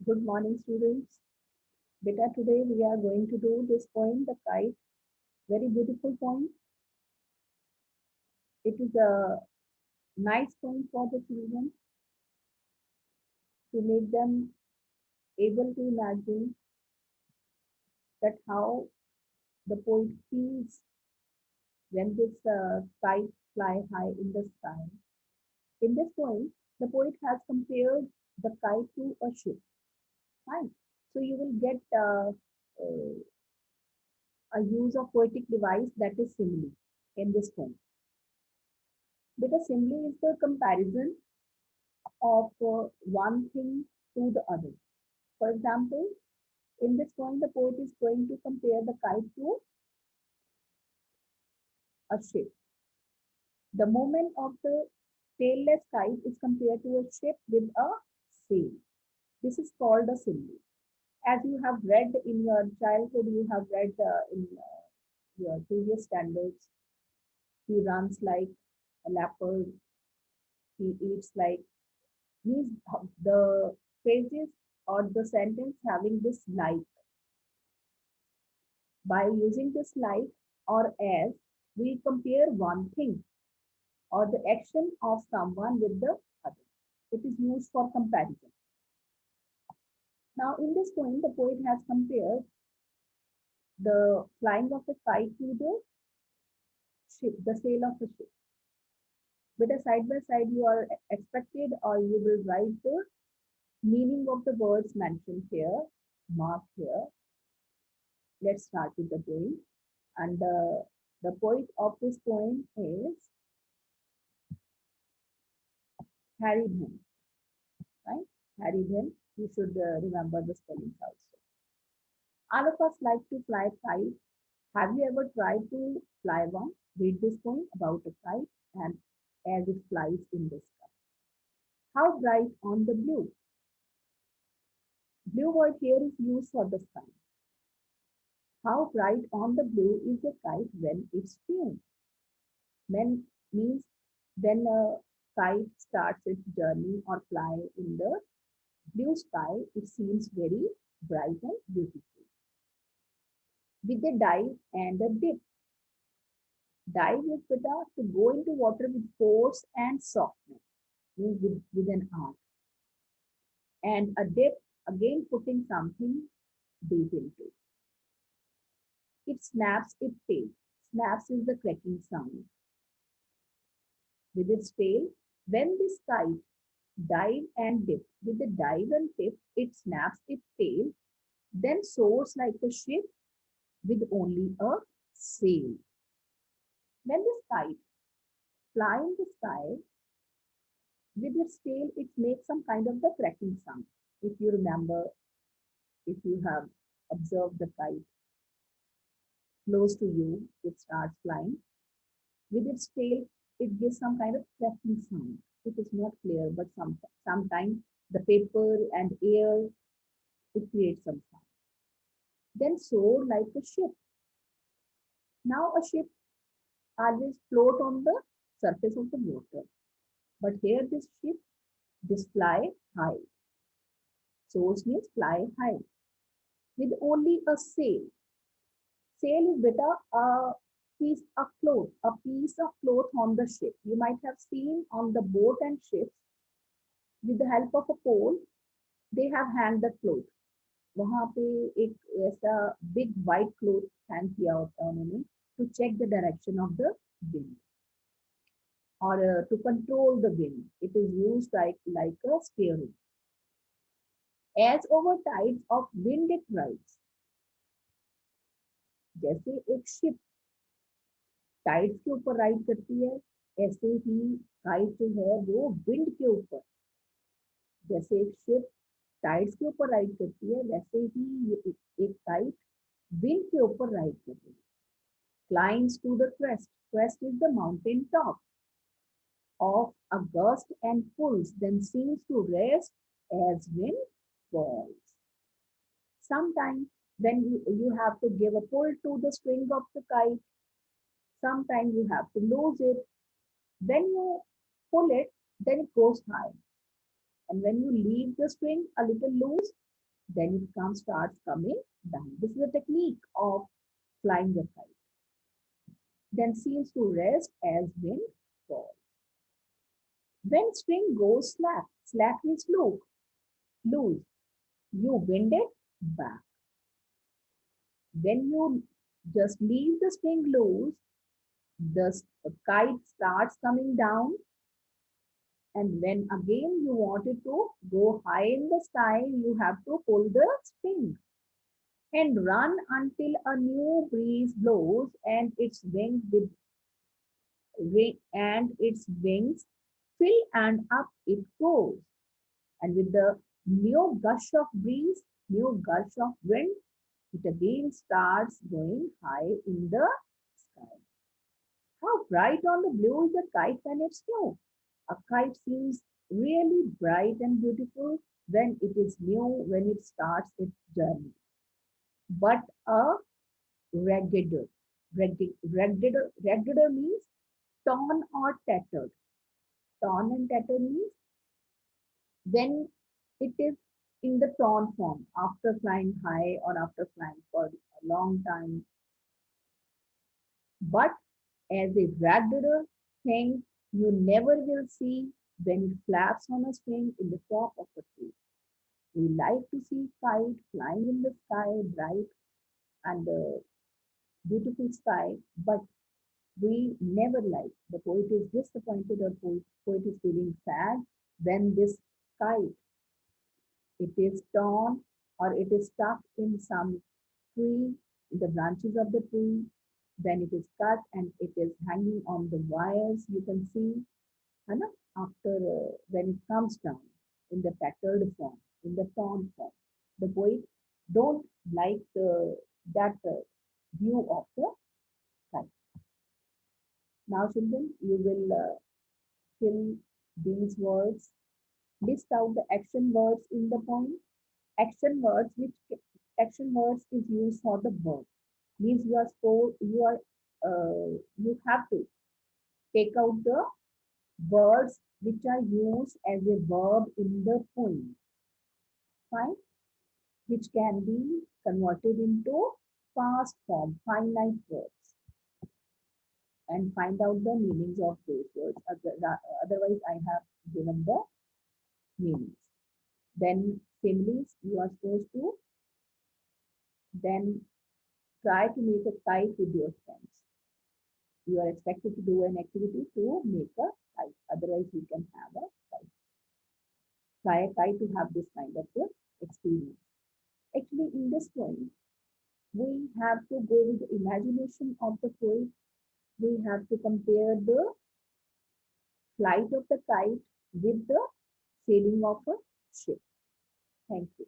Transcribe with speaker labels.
Speaker 1: Good morning, students. Beta, today we are going to do this poem, The Kite. Very beautiful poem. It is a nice poem for the children to make them able to imagine that how the poet feels when this kite fly high in the sky. In this poem, the poet has compared the kite to a ship. Right? So you will get a use of poetic device that is simile in this poem. Because simile is the comparison of one thing to the other. For example, in this point, the poet is going to compare the kite to a ship. The movement of the tailless kite is compared to a ship with a sail. This is called a simile. As you have read in your childhood, you have read in your previous standards, he runs like a leopard, he eats like, means the phrases or the sentence having this like. By using this like or as, we compare one thing or the action of someone with the other. It is used for comparison. Now, in this poem, the poet has compared the flying of a kite to the ship, the sail of a ship. With a side by side, you are expected or you will write the meaning of the words mentioned here, marked here. Let's start with the poem. And the poet of this poem is Harry Bhim, right? Harry Bhim. You should remember the spellings also. All of us like to fly kite. Have you ever tried to fly one? Read this poem about a kite and as it flies in the sky. How bright on the blue. Blue word here is used for the sky. How bright on the blue is a kite when it's tuned. When means when a kite starts its journey or fly in the blue sky, it seems very bright and beautiful. With a dive and a dip. Dive is better to go into water with force and softness, means with an art. And a dip, again putting something deep into. It snaps its tail. Snaps is the cracking sound. With its tail, when this kite dive and dip, with the dive and dip, it snaps its tail, then soars like a ship with only a sail. When this kite fly in the sky, with its tail, it makes some kind of the cracking sound. If you remember, if you have observed the kite close to you, it starts flying. With its tail, it gives some kind of cracking sound. It is not clear, but sometimes the paper and air, it creates some sound. Then soar like a ship. Now a ship always float on the surface of the water. But here this ship, this fly high. Soars means fly high with only a sail. Sail is better a piece of cloth on the ship. You might have seen on the boat and ships with the help of a pole, they have hanged the cloth. वहां पे एक ऐसा big white cloth hang किया होता है उन्होंने to check the direction of the wind or to control the wind. It is used like a steering. As over tides of wind it rides. जैसे एक ship टाइड्स के ऊपर ride करती है ऐसे ही काइट जो है वो विंड के ऊपर जैसे एक शिप टाइड्स के ऊपर राइड करती है वैसे ही ये एक काइट विंड के ऊपर राइड कर रही है climbs to the crest is the mountain top of a gust and pulls then seems to rest as wind falls sometimes when you have to give a pull to the string of the kite sometimes you have to lose it. When you pull it, then it goes high. And when you leave the string a little loose, Then starts coming down. This is a technique of flying the kite. Then seems to rest as wind falls. When string goes slack, slack means loose. You wind it back. When you just leave the string loose, the kite starts coming down, and when again you want it to go high in the sky, you have to pull the string and run until a new breeze blows and its wings fill and up it goes. And with the new gush of breeze, new gush of wind, it again starts going high in the sky. How bright on the blue is a kite when it's new? A kite seems really bright and beautiful when it is new, when it starts its journey. But a raggeder, raggeder means torn or tattered. Torn and tattered means when it is in the torn form after flying high or after flying for a long time. But as a raggeder thing, you never will see when it flaps on a string in the top of a tree. We like to see kite flying in the sky, bright and beautiful sky, but we never like. The poet is disappointed or poet is feeling sad when this kite, it is torn or it is stuck in some tree, in the branches of the tree, when it is cut and it is hanging on the wires, you can see, and after when it comes down in the tattered form, in the torn form, the poet don't like that view of the kite. Now, children, you will fill these words, list out the action words in the poem. Action words, which action words is used for the verb, means you have to take out the words which are used as a verb in the poem, fine, which can be converted into past form, finite verbs, and find out the meanings of those words. Otherwise, I have given the meanings. Then similes, you are supposed to then try to make a kite with your friends. You are expected to do an activity to make a kite. Otherwise, you can have a kite. Try a kite to have this kind of experience. Actually, in this poem, we have to go with the imagination of the poet. We have to compare the flight of the kite with the sailing of a ship. Thank you.